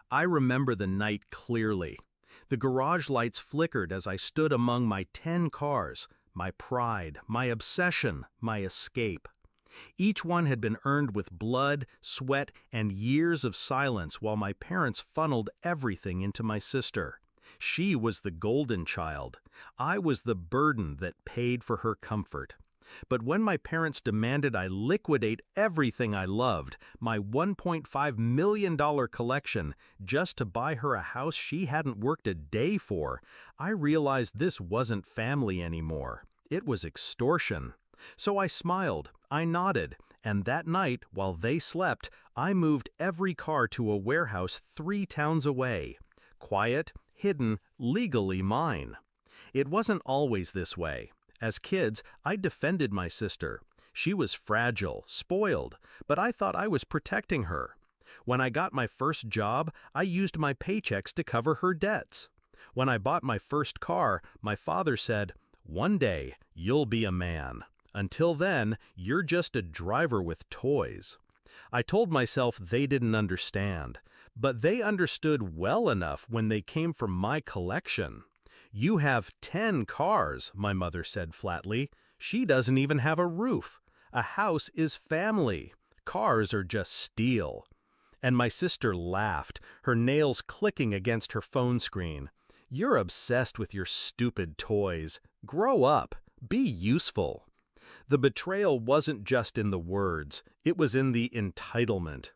I remember the night clearly. The garage lights flickered as I stood among my 10 cars, my pride, my obsession, my escape. Each one had been earned with blood, sweat, and years of silence while my parents funneled everything into my sister. She was the golden child. I was the burden that paid for her comfort. But when my parents demanded I liquidate everything I loved, my $1.5 million collection, just to buy her a house she hadn't worked a day for, I realized this wasn't family anymore. It was extortion. So I smiled, I nodded, and that night, while they slept, I moved every car to a warehouse 3 towns away. Quiet, hidden, legally mine. It wasn't always this way. As kids, I defended my sister. She was fragile, spoiled, but I thought I was protecting her. When I got my first job, I used my paychecks to cover her debts. When I bought my first car, my father said, "One day, you'll be a man. Until then, you're just a driver with toys." I told myself they didn't understand, but they understood well enough when they came from my collection. "You have 10 cars," my mother said flatly. "She doesn't even have a roof. A house is family. Cars are just steel." And my sister laughed, her nails clicking against her phone screen. "You're obsessed with your stupid toys. Grow up. Be useful." The betrayal wasn't just in the words, it was in the entitlement.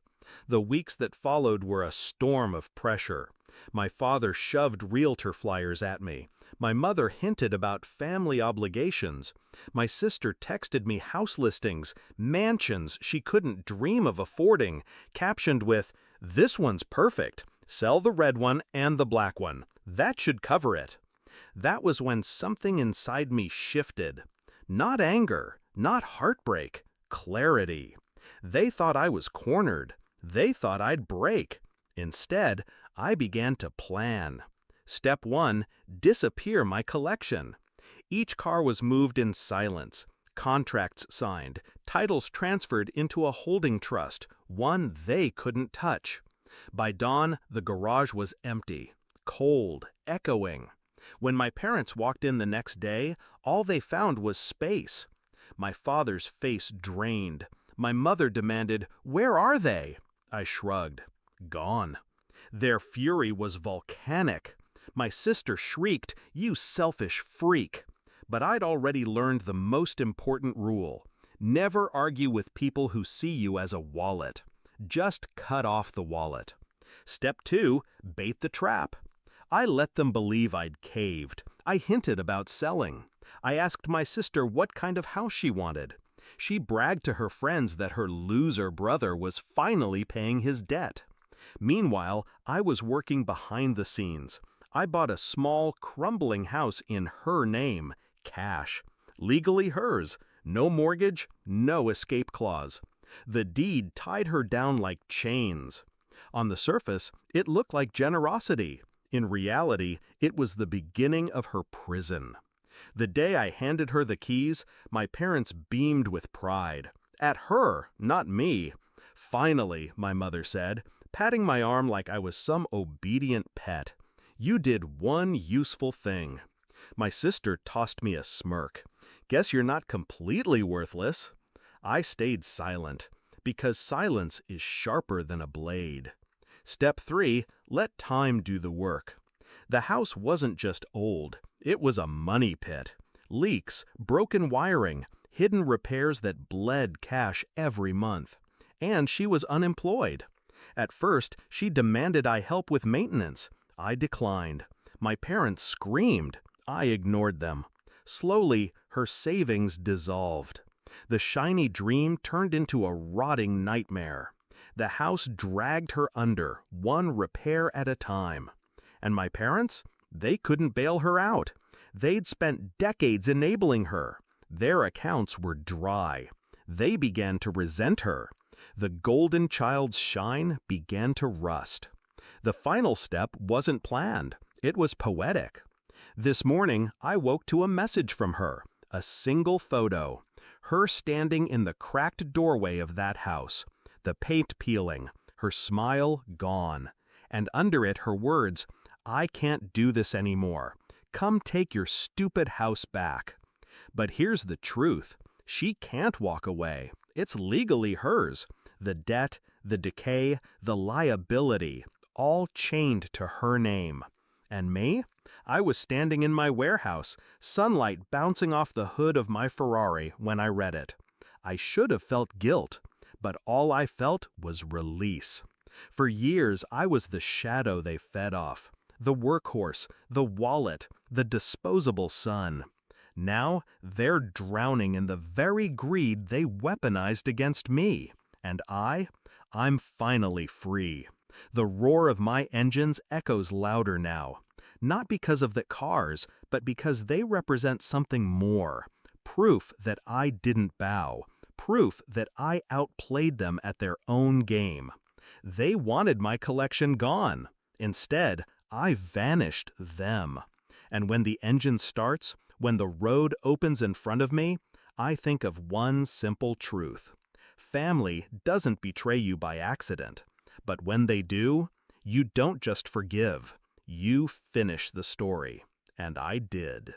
The weeks that followed were a storm of pressure. My father shoved realtor flyers at me. My mother hinted about family obligations. My sister texted me house listings, mansions she couldn't dream of affording, captioned with, "This one's perfect. Sell the red one and the black one. That should cover it." That was when something inside me shifted. Not anger, not heartbreak, clarity. They thought I was cornered. They thought I'd break. Instead, I began to plan. Step 1, disappear my collection. Each car was moved in silence, contracts signed, titles transferred into a holding trust, one they couldn't touch. By dawn, the garage was empty, cold, echoing. When my parents walked in the next day, all they found was space. My father's face drained. My mother demanded, "Where are they?" I shrugged. Gone. Their fury was volcanic. My sister shrieked, "You selfish freak!" But I'd already learned the most important rule. Never argue with people who see you as a wallet. Just cut off the wallet. Step 2, bait the trap. I let them believe I'd caved. I hinted about selling. I asked my sister what kind of house she wanted. She bragged to her friends that her loser brother was finally paying his debt. Meanwhile, I was working behind the scenes. I bought a small, crumbling house in her name, cash. Legally hers. No mortgage, no escape clause. The deed tied her down like chains. On the surface, it looked like generosity. In reality, it was the beginning of her prison. The day I handed her the keys, my parents beamed with pride. At her, not me. "Finally," my mother said, patting my arm like I was some obedient pet. "You did one useful thing." My sister tossed me a smirk. "Guess you're not completely worthless." I stayed silent, because silence is sharper than a blade. Step 3, let time do the work. The house wasn't just old, it was a money pit. Leaks, broken wiring, hidden repairs that bled cash every month. And she was unemployed. At first, she demanded I help with maintenance. I declined. My parents screamed. I ignored them. Slowly, her savings dissolved. The shiny dream turned into a rotting nightmare. The house dragged her under, one repair at a time. And my parents? They couldn't bail her out. They'd spent decades enabling her. Their accounts were dry. They began to resent her. The golden child's shine began to rust. The final step wasn't planned. It was poetic. This morning, I woke to a message from her, a single photo. Her standing in the cracked doorway of that house. The paint peeling, her smile gone. And under it her words, "I can't do this anymore. Come take your stupid house back." But here's the truth. She can't walk away. It's legally hers. The debt, the decay, the liability, all chained to her name. And me? I was standing in my warehouse, sunlight bouncing off the hood of my Ferrari when I read it. I should have felt guilt, but all I felt was release. For years, I was the shadow they fed off, the workhorse, the wallet, the disposable son. Now, they're drowning in the very greed they weaponized against me. And I'm finally free. The roar of my engines echoes louder now. Not because of the cars, but because they represent something more. Proof that I didn't bow. Proof that I outplayed them at their own game. They wanted my collection gone. Instead, I vanished them. And when the engine starts, when the road opens in front of me, I think of one simple truth. Family doesn't betray you by accident. But when they do, you don't just forgive. You finish the story. And I did.